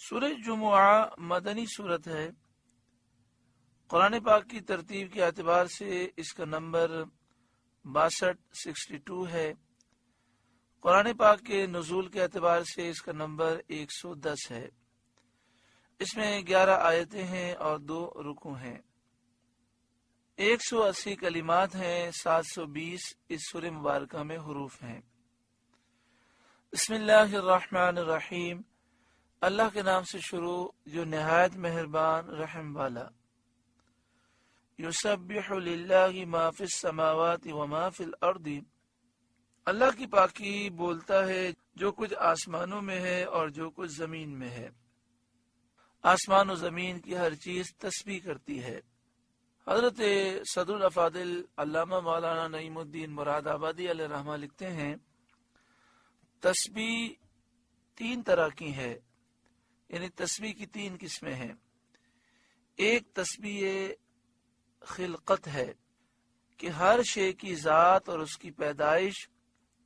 سورہ جمعہ مدنی صورت ہے۔ قرآن پاک کی ترتیب کے اعتبار سے اس کا نمبر 62 ہے۔ قرآن پاک کے نزول کے اعتبار سے اس کا نمبر 110 ہے۔ اس میں 11 آیتیں ہیں اور 2 رکوع ہیں۔ 180 کلمات ہیں، 720 اس سورہ مبارکہ میں حروف ہیں۔ بسم اللہ الرحمن الرحیم، اللہ کے نام سے شروع جو نہایت مہربان رحم والا۔ یسبح للہ ما فی السماوات وما فی الارض، اللہ کی پاکی بولتا ہے جو کچھ آسمانوں میں ہے اور جو کچھ زمین میں ہے۔ آسمان و زمین کی ہر چیز تسبیح کرتی ہے۔ حضرت صدر الافاضل علامہ مولانا نعیم الدین مراد آبادی علیہ رحمہ لکھتے ہیں، تسبیح 3 طرح کی ہے، یعنی تسبیح کی 3 قسمیں ہیں۔ ایک تسبیح خلقت ہے کہ ہر شے کی ذات اور اس کی پیدائش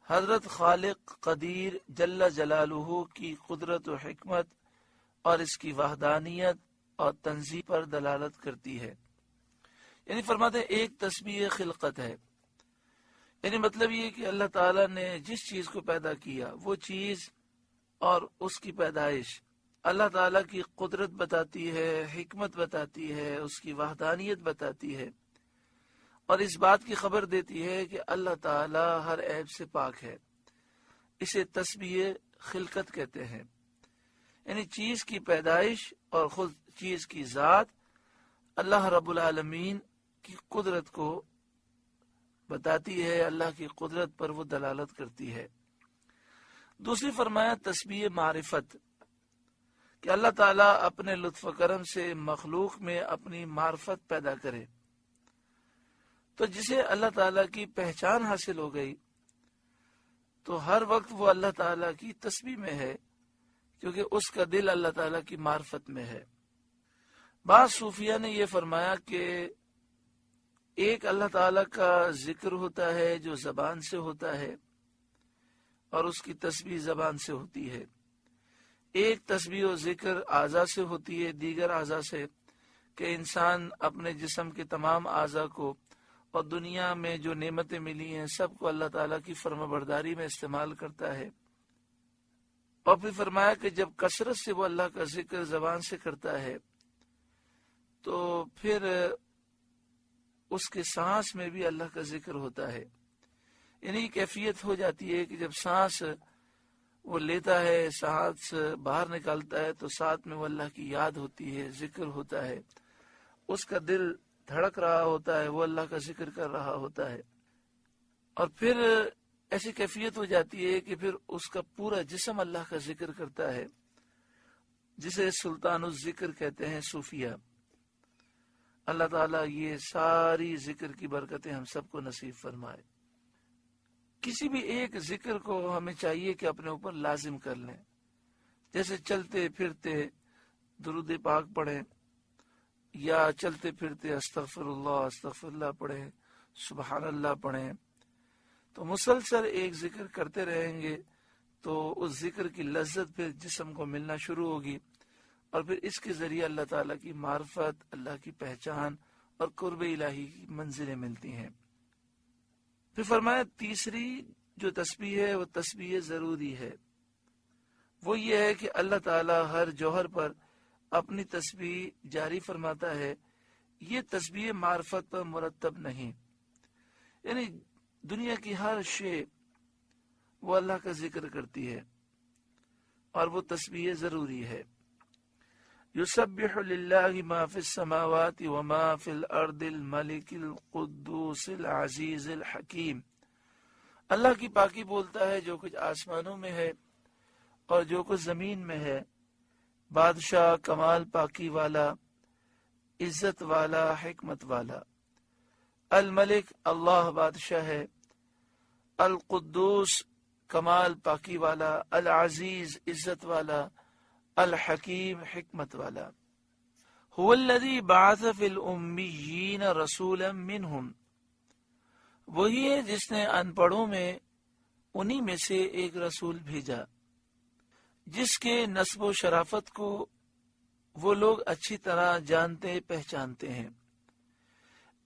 حضرت خالق قدیر جل جلالہ کی قدرت و حکمت اور اس کی وحدانیت اور تنزیہ پر دلالت کرتی ہے۔ یعنی فرماتے ہیں ایک تسبیح خلقت ہے، یعنی مطلب یہ کہ اللہ تعالیٰ نے جس چیز کو پیدا کیا وہ چیز اور اس کی پیدائش اللہ تعالیٰ کی قدرت بتاتی ہے، حکمت بتاتی ہے، اس کی وحدانیت بتاتی ہے، اور اس بات کی خبر دیتی ہے کہ اللہ تعالیٰ ہر عیب سے پاک ہے۔ اسے تسبیح خلقت کہتے ہیں، یعنی چیز کی پیدائش اور خود چیز کی ذات اللہ رب العالمین کی قدرت کو بتاتی ہے، اللہ کی قدرت پر وہ دلالت کرتی ہے۔ دوسری فرمایا تسبیح معرفت، کہ اللہ تعالیٰ اپنے لطف و کرم سے مخلوق میں اپنی معرفت پیدا کرے، تو جسے اللہ تعالیٰ کی پہچان حاصل ہو گئی تو ہر وقت وہ اللہ تعالیٰ کی تسبیح میں ہے، کیونکہ اس کا دل اللہ تعالیٰ کی معرفت میں ہے۔ بعض صوفیہ نے یہ فرمایا کہ ایک اللہ تعالیٰ کا ذکر ہوتا ہے جو زبان سے ہوتا ہے اور اس کی تسبیح زبان سے ہوتی ہے۔ ایک تسبیح و ذکر اعضاء سے ہوتی ہے، دیگر اعضاء سے، کہ انسان اپنے جسم کے تمام اعضاء کو اور دنیا میں جو نعمتیں ملی ہیں سب کو اللہ تعالیٰ کی فرما برداری میں استعمال کرتا ہے۔ اور پھر فرمایا کہ جب کثرت سے وہ اللہ کا ذکر زبان سے کرتا ہے تو پھر اس کے سانس میں بھی اللہ کا ذکر ہوتا ہے، یعنی کیفیت ہو جاتی ہے کہ جب سانس وہ لیتا ہے، سانس باہر نکالتا ہے تو ساتھ میں وہ اللہ کی یاد ہوتی ہے، ذکر ہوتا ہے، اس کا دل دھڑک رہا ہوتا ہے، وہ اللہ کا ذکر کر رہا ہوتا ہے، اور پھر ایسی کیفیت ہو جاتی ہے کہ پھر اس کا پورا جسم اللہ کا ذکر کرتا ہے، جسے سلطان الذکر کہتے ہیں صوفیہ۔ اللہ تعالیٰ یہ ساری ذکر کی برکتیں ہم سب کو نصیب فرمائے۔ کسی بھی ایک ذکر کو ہمیں چاہیے کہ اپنے اوپر لازم کر لیں، جیسے چلتے پھرتے درود پاک پڑھیں، یا چلتے پھرتے استغفر اللہ پڑھیں، سبحان اللہ پڑھیں۔ تو مسلسل ایک ذکر کرتے رہیں گے تو اس ذکر کی لذت پھر جسم کو ملنا شروع ہوگی، اور پھر اس کے ذریعے اللہ تعالیٰ کی معرفت، اللہ کی پہچان اور قرب الہی کی منزلیں ملتی ہیں۔ پھر فرمایا تیسری جو تسبیح ہے وہ تسبیح ضروری ہے، وہ یہ ہے کہ اللہ تعالیٰ ہر جوہر پر اپنی تسبیح جاری فرماتا ہے۔ یہ تسبیح معرفت پر مرتب نہیں، یعنی دنیا کی ہر شے وہ اللہ کا ذکر کرتی ہے اور وہ تسبیح ضروری ہے۔ یسبح للہ ما فی السماوات وما فی الارض الملک القدوس العزیز الحکیم، اللہ کی پاکی بولتا ہے جو کچھ آسمانوں میں ہے اور جو کچھ زمین میں ہے، بادشاہ کمال پاکی والا، عزت والا، حکمت والا۔ الملک اللہ بادشاہ ہے، القدوس کمال پاکی والا، العزیز عزت والا، الحکیم حکمت والا۔ هو الذی بعث فی الامیین رسولا منہم، وہی ہے جس نے ان پڑھوں میں انہی میں سے ایک رسول بھیجا۔ جس کے نسب و شرافت کو وہ لوگ اچھی طرح جانتے پہچانتے ہیں۔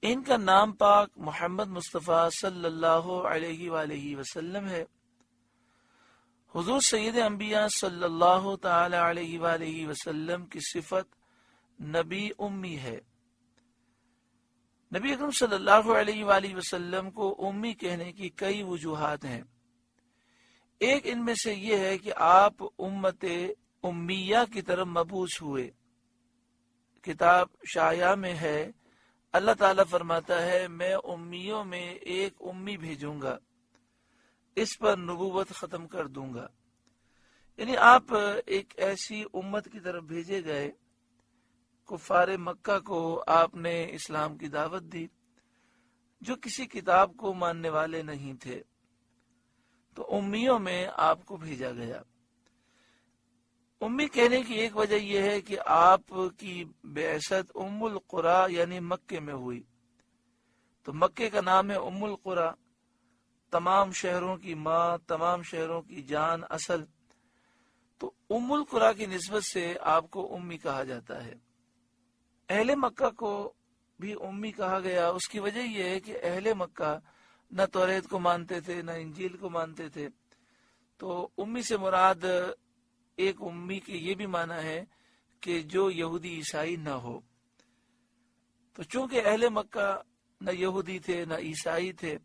ان کا نام پاک محمد مصطفیٰ صلی اللہ علیہ وآلہ وسلم ہے۔ حضور سید انبیاء صلی اللہ تعالی علیہ وآلہ وسلم کی صفت نبی امی ہے۔ نبی اکرم صلی اللہ علیہ وآلہ وسلم کو امی کہنے کی کئی وجوہات ہیں۔ ایک ان میں سے یہ ہے کہ آپ امت امیہ کی طرف مبعوث ہوئے۔ کتاب شایعہ میں ہے، اللہ تعالیٰ فرماتا ہے میں امیوں میں ایک امی بھیجوں گا، اس پر نبوت ختم کر دوں گا۔ یعنی آپ ایک ایسی امت کی طرف بھیجے گئے، کفار مکہ کو آپ نے اسلام کی دعوت دی جو کسی کتاب کو ماننے والے نہیں تھے، تو امیوں میں آپ کو بھیجا گیا۔ امی کہنے کی ایک وجہ یہ ہے کہ آپ کی بعثت ام القری یعنی مکے میں ہوئی، تو مکے کا نام ہے ام القری، تمام شہروں کی ماں، تمام شہروں کی جان اصل، تو ام القری کی نسبت سے آپ کو امی کہا جاتا ہے۔ اہل مکہ کو بھی امی کہا گیا، اس کی وجہ یہ ہے کہ اہل مکہ نہ توریت کو مانتے تھے نہ انجیل کو مانتے تھے، تو امی سے مراد ایک امی کے یہ بھی معنی ہے کہ جو یہودی عیسائی نہ ہو۔ تو چونکہ اہل مکہ نہ یہودی تھے نہ عیسائی تھے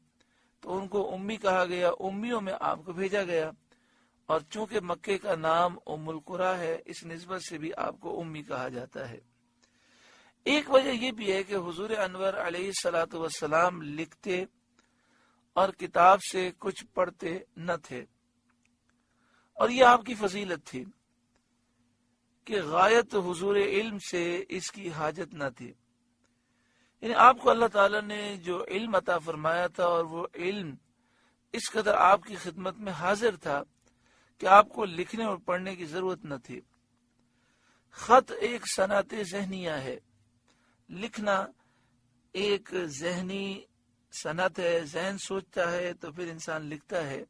تو ان کو امی کہا گیا، امیوں میں آپ کو بھیجا گیا، اور چونکہ مکے کا نام ام القری ہے اس نسبت سے بھی آپ کو امی کہا جاتا ہے۔ ایک وجہ یہ بھی ہے کہ حضور انور علیہ الصلوۃ والسلام لکھتے اور کتاب سے کچھ پڑھتے نہ تھے، اور یہ آپ کی فضیلت تھی کہ غایت حضور علم سے اس کی حاجت نہ تھی۔ یعنی آپ کو اللہ تعالیٰ نے جو علم عطا فرمایا تھا اور وہ علم اس قدر آپ کی خدمت میں حاضر تھا کہ آپ کو لکھنے اور پڑھنے کی ضرورت نہ تھی۔ خط ایک صنعت ذہنیہ ہے، لکھنا ایک ذہنی صنعت ہے، ذہن سوچتا ہے تو پھر انسان لکھتا ہے۔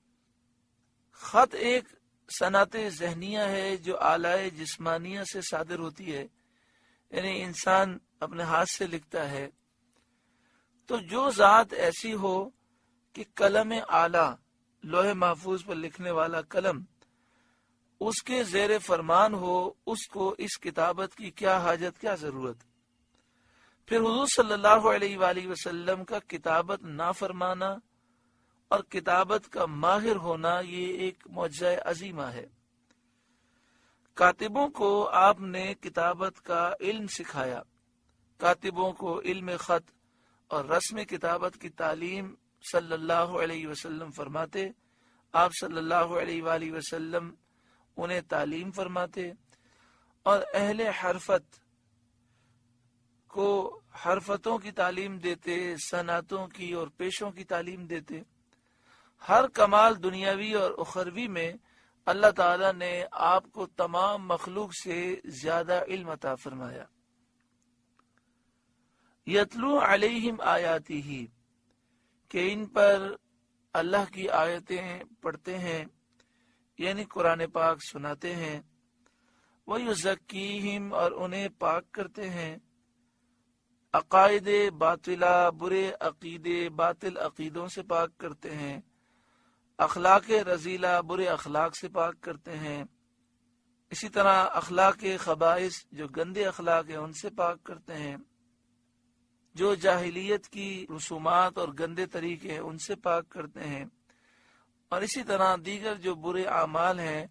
خط ایک صنعت ذہنیہ ہے جو آلائے جسمانیہ سے صادر ہوتی ہے، یعنی انسان اپنے ہاتھ سے لکھتا ہے۔ تو جو ذات ایسی ہو کہ قلم اعلیٰ، لوح محفوظ پر لکھنے والا قلم، اس کے زیر فرمان ہو، اس کو اس کتابت کی کیا حاجت، کیا ضرورت۔ پھر حضور صلی اللہ علیہ وآلہ وسلم کا کتابت نہ فرمانا اور کتابت کا ماہر ہونا یہ ایک معجزہ عظیمہ ہے۔ کاتبوں کو آپ نے کتابت کا علم سکھایا، کاتبوں کو علم خط اور رسم کتابت کی تعلیم صلی اللہ علیہ وسلم فرماتے، آپ صلی اللہ علیہ وآلہ وسلم انہیں تعلیم فرماتے، اور اہل حرفت کو حرفتوں کی تعلیم دیتے، صنعتوں کی اور پیشوں کی تعلیم دیتے۔ ہر کمال دنیاوی اور اخروی میں اللہ تعالیٰ نے آپ کو تمام مخلوق سے زیادہ علم عطا فرمایا۔ یتلو علیہم آیاتہ، کہ ان پر اللہ کی آیتیں پڑھتے ہیں، یعنی قرآن پاک سناتے ہیں، وَيُزَكِّيهِمْ، اور انہیں پاک کرتے ہیں، عقائد باطلہ، برے عقیدے، باطل عقیدوں سے پاک کرتے ہیں، اخلاق رذیلہ، برے اخلاق سے پاک کرتے ہیں، اسی طرح اخلاق خبائث، جو گندے اخلاق ہیں ان سے پاک کرتے ہیں، جو جاہلیت کی رسومات اور گندے طریقے ہیں ان سے پاک کرتے ہیں، اور اسی طرح دیگر جو برے اعمال ہیں،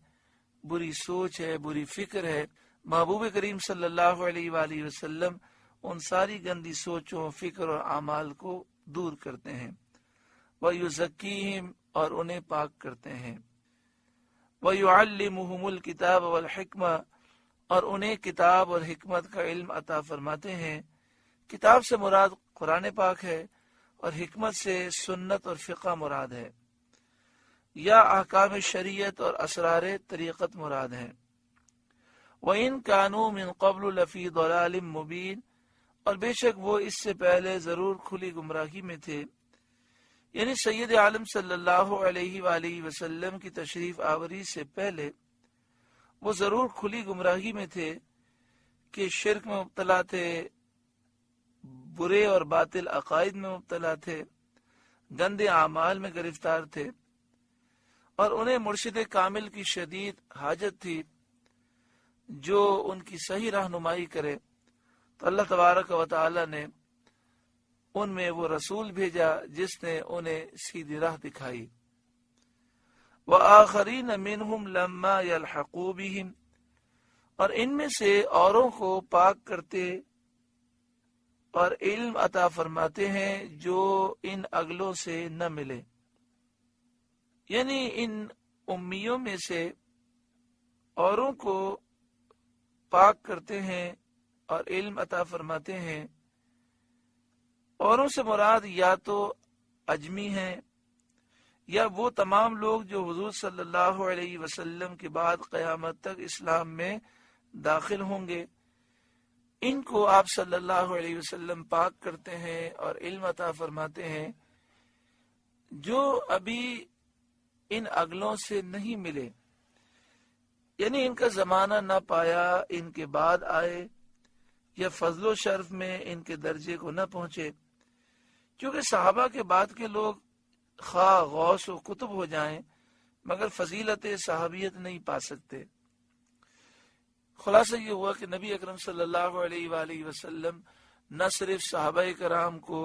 بری سوچ ہے، بری فکر ہے، محبوب کریم صلی اللہ علیہ وآلہ وسلم ان ساری گندی سوچوں، فکر اور اعمال کو دور کرتے ہیں۔ وَيُزَكِّيهِمْ، اور انہیں پاک کرتے ہیں، وَيُعَلِّمُهُمُ الْكِتَابَ وَالْحِكْمَةَ، اور انہیں کتاب اور حکمت کا علم عطا فرماتے ہیں۔ کتاب سے مراد قرآن پاک ہے، اور حکمت سے سنت اور فقہ مراد ہے، یا احکام شریعت اور اسرار طریقت مراد ہیں۔ وَإِن كَانُوا مِن قَبْلُ لَفِي ضَلَالٍ مُبِينٍ، اور بے شک وہ اس سے پہلے ضرور کھلی گمراہی میں تھے، یعنی سید عالم صلی اللہ علیہ وآلہ وسلم کی تشریف آوری سے پہلے وہ ضرور کھلی گمراہی میں تھے کہ شرک میں مبتلا تھے، برے اور باطل عقائد میں مبتلا تھے، گندے اعمال میں گرفتار تھے، اور انہیں مرشد کامل کی شدید حاجت تھی جو ان کی صحیح رہنمائی کرے۔ تو اللہ تبارک و تعالی نے ان میں وہ رسول بھیجا جس نے انہیں سیدھی راہ دکھائی۔ وآخرین منہم لما یلحقوا بہم، اور ان میں سے اوروں کو پاک کرتے اور علم عطا فرماتے ہیں جو ان اگلوں سے نہ ملے، یعنی ان امیوں میں سے اوروں کو پاک کرتے ہیں اور علم عطا فرماتے ہیں۔ اوروں سے مراد یا تو اجمی ہیں یا وہ تمام لوگ جو حضور صلی اللہ علیہ وسلم کے بعد قیامت تک اسلام میں داخل ہوں گے، ان کو آپ صلی اللہ علیہ وسلم پاک کرتے ہیں اور علم عطا فرماتے ہیں جو ابھی ان اگلوں سے نہیں ملے، یعنی ان کا زمانہ نہ پایا، ان کے بعد آئے یا فضل و شرف میں ان کے درجے کو نہ پہنچے، کیونکہ صحابہ کے بعد کے لوگ خواہ غوث و قطب ہو جائیں مگر فضیلت صحابیت نہیں پا سکتے۔ خلاصہ یہ ہوا کہ نبی اکرم صلی اللہ علیہ وآلہ وسلم نہ صرف صحابہ کرام کو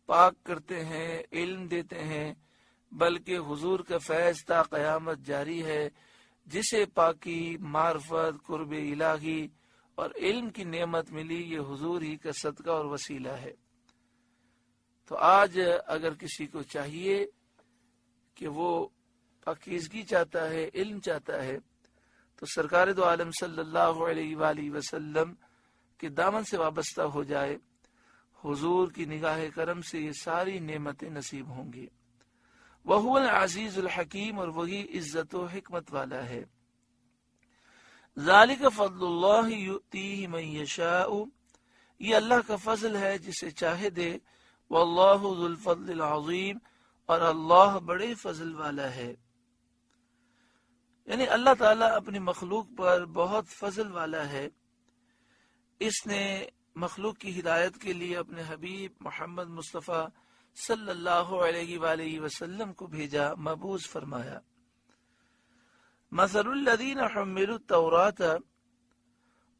پاک کرتے ہیں، علم دیتے ہیں، بلکہ حضور کا فیض تا قیامت جاری ہے، جسے پاکی، معرفت، قرب الہی اور علم کی نعمت ملی، یہ حضور ہی کا صدقہ اور وسیلہ ہے۔ تو آج اگر کسی کو چاہیے کہ وہ پاکیزگی چاہتا ہے، علم چاہتا ہے، تو سرکار دو عالم صلی اللہ علیہ وآلہ وسلم کے دامن سے وابستہ ہو جائے، حضور کی نگاہ کرم سے یہ ساری نعمتیں نصیب ہوں گی۔ وَهُوَ الْعَزِيزُ الْحَكِيمُ، اور وہی عزت و حکمت والا ہے۔ ذَلِكَ فَضْلُ اللَّهِ يُؤْتِيهِ مَن يَشَاءُ، یہ اللہ کا فضل ہے جسے چاہے دے، وَاللَّهُ ذُو الْفَضْلِ الْعَظِيمِ، اور اللہ بڑے فضل والا ہے، یعنی اللہ تعالیٰ اپنی مخلوق پر بہت فضل والا ہے۔ اس نے مخلوق کی ہدایت کے لیے اپنے حبیب محمد مصطفیٰ صلی اللہ علیہ وآلہ وسلم کو بھیجا، مبعوث فرمایا۔ مثل الذین حملوا التوراۃ،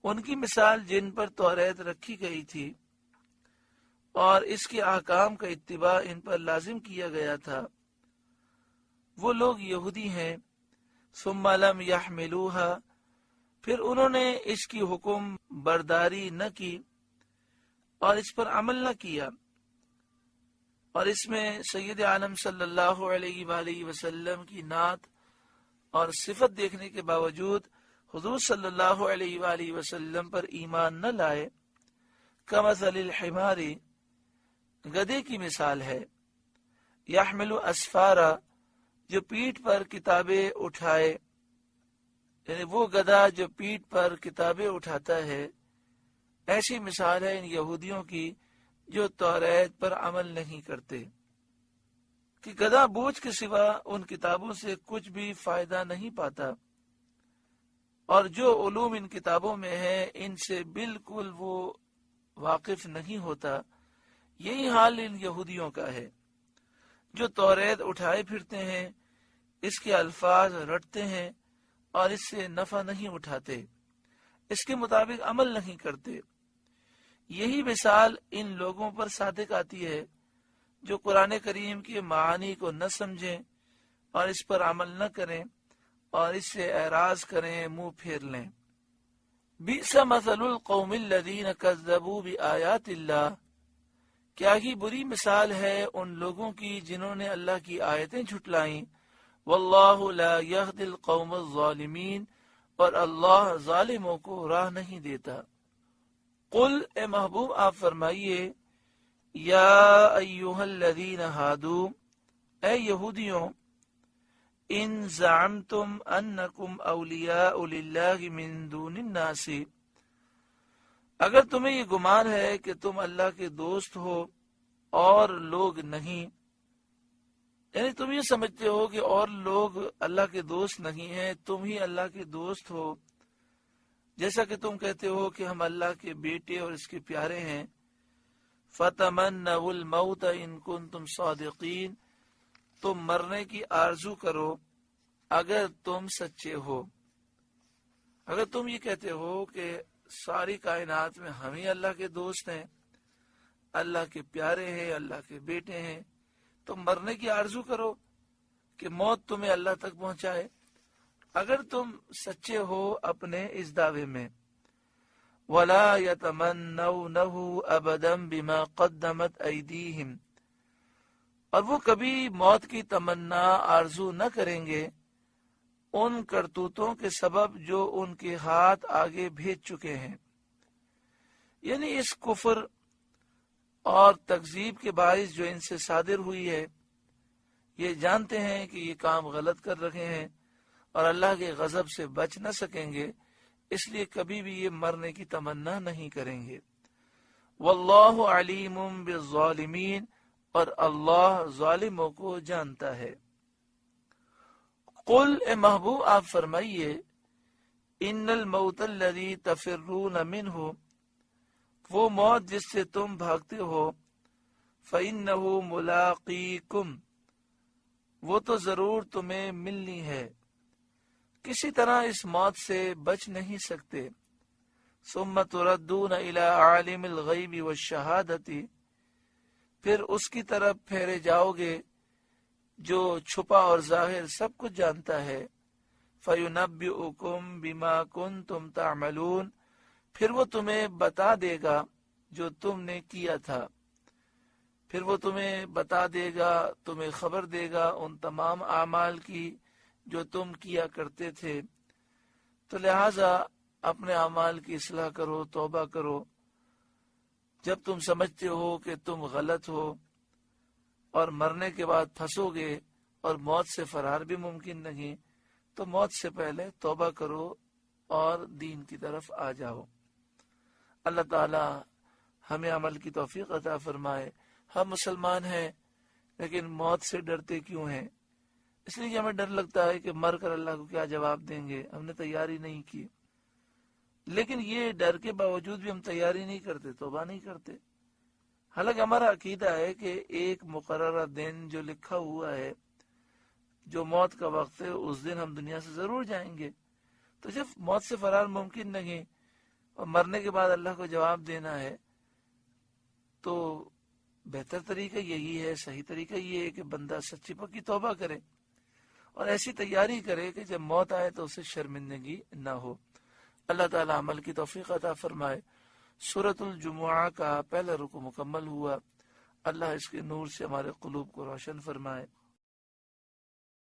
ان کی مثال جن پر توریت رکھی گئی تھی اور اس کے احکام کا اتباع ان پر لازم کیا گیا تھا، وہ لوگ یہودی ہیں، ثم لم یحملوها، پھر انہوں نے اس کی حکم برداری نہ کی اور اس پر عمل نہ کیا، اور اس میں سید عالم صلی اللہ علیہ وآلہ وسلم کی نعت اور صفت دیکھنے کے باوجود حضور صلی اللہ علیہ وآلہ وسلم پر ایمان نہ لائے، کمثل الحمار، گدھے کی مثال ہے، یحمل اسفارا، جو پیٹھ پر کتابیں اٹھائے، یعنی وہ گدھا جو پیٹھ پر کتابیں اٹھاتا ہے، ایسی مثال ہے ان یہودیوں کی جو توریت پر عمل نہیں کرتے، کہ گدھا بوجھ کے سوا ان کتابوں سے کچھ بھی فائدہ نہیں پاتا، اور جو علوم ان کتابوں میں ہے ان سے بالکل وہ واقف نہیں ہوتا۔ یہی حال ان یہودیوں کا ہے جو توریت اٹھائے پھرتے ہیں، اس کے الفاظ رٹتے ہیں اور اس سے نفع نہیں اٹھاتے، اس کے مطابق عمل نہیں کرتے۔ یہی مثال ان لوگوں پر صادق آتی ہے جو قرآن کریم کے معانی کو نہ سمجھیں اور اس پر عمل نہ کریں اور اس سے اعراض کریں، منہ پھیر لیں۔ بئس مثل القوم الذین کذبوا بآیات اللہ، کیا ہی بری مثال ہے ان لوگوں کی جنہوں نے اللہ کی آیتیں جھٹلائیں، واللہ لا یہدی القوم الظالمین، اور اللہ ظالموں کو راہ نہیں دیتا۔ قل، اے محبوب آپ فرمائیے، یا ایہا الذین ہادو، اے یہودیوں، ان زعمتم انکم اولیاء للہ من دون الناس، اگر تمہیں یہ گمان ہے کہ تم اللہ کے دوست ہو اور لوگ نہیں، یعنی تم یہ سمجھتے ہو کہ اور لوگ اللہ کے دوست نہیں ہیں، تم ہی اللہ کے دوست ہو، جیسا کہ تم کہتے ہو کہ ہم اللہ کے بیٹے اور اس کے پیارے ہیں۔ فَتَمَنَّوُا الْمَوْتَ إِن كُنتُمْ صَادِقِينَ، تم مرنے کی آرزو کرو اگر تم سچے ہو۔ اگر تم یہ کہتے ہو کہ ساری کائنات میں ہم ہی اللہ کے دوست ہیں، اللہ کے پیارے ہیں، اللہ کے بیٹے ہیں، تو مرنے کی آرزو کرو کہ موت تمہیں اللہ تک پہنچائے، اگر تم سچے ہو اپنے اس دعوے میں۔ وَلَا يَتَمَنَّوْنَهُ أَبَدًا بِمَا قَدَّمَتْ أَيْدِيهِمْ، اور وہ کبھی موت کی تمنا آرزو نہ کریں گے ان کرتوتوں کے سبب جو ان کے ہاتھ آگے بھیج چکے ہیں۔ یعنی اس کفر اور تکذیب کے باعث جو ان سے صادر ہوئی ہے، یہ جانتے ہیں کہ یہ کام غلط کر رہے ہیں اور اللہ کے غضب سے بچ نہ سکیں گے، اس لیے کبھی بھی یہ مرنے کی تمنا نہیں کریں گے۔ واللہ علیم بالظالمین، اور اللہ ظالموں کو جانتا ہے۔ قل، اے محبوب آپ فرمائیے، ان الموت الذی تفرون منہ، وہ موت جس سے تم بھاگتے ہو، فإنہ ملاقیکم، وہ تو ضرور تمہیں ملنی ہے، کسی طرح اس موت سے بچ نہیں سکتے۔ ثم تردون الی عالم الغیب والشہادۃ، پھر اس کی طرف پھیرے جاؤ گے جو چھپا اور ظاہر سب کچھ جانتا ہے۔ فَيُنَبِّئُكُم بِمَا كُنتُمْ تَعْمَلُونَ، پھر وہ تمہیں بتا دے گا جو تم نے کیا تھا، پھر وہ تمہیں بتا دے گا، تمہیں خبر دے گا ان تمام اعمال کی جو تم کیا کرتے تھے۔ تو لہٰذا اپنے اعمال کی اصلاح کرو، توبہ کرو۔ جب تم سمجھتے ہو کہ تم غلط ہو اور مرنے کے بعد پھنسو گے اور موت سے فرار بھی ممکن نہیں، تو موت سے پہلے توبہ کرو اور دین کی طرف آ جاؤ۔ اللہ تعالی ہمیں عمل کی توفیق عطا فرمائے۔ ہم مسلمان ہیں لیکن موت سے ڈرتے کیوں ہیں؟ اس لیے کہ ہمیں ڈر لگتا ہے کہ مر کر اللہ کو کیا جواب دیں گے، ہم نے تیاری نہیں کی۔ لیکن یہ ڈر کے باوجود بھی ہم تیاری نہیں کرتے، توبہ نہیں کرتے۔ حالانکہ ہمارا عقیدہ ہے کہ ایک مقررہ دن جو لکھا ہوا ہے، جو موت کا وقت ہے، اس دن ہم دنیا سے ضرور جائیں گے۔ تو جب موت سے فرار ممکن نہیں اور مرنے کے بعد اللہ کو جواب دینا ہے، تو بہتر طریقہ یہی ہے، صحیح طریقہ یہ ہے کہ بندہ سچی پکی توبہ کرے اور ایسی تیاری کرے کہ جب موت آئے تو اسے شرمندگی نہ ہو۔ اللہ تعالیٰ عمل کی توفیق عطا فرمائے۔ سورۃ الجمعہ کا پہلا رکوع مکمل ہوا۔ اللہ اس کے نور سے ہمارے قلوب کو روشن فرمائے۔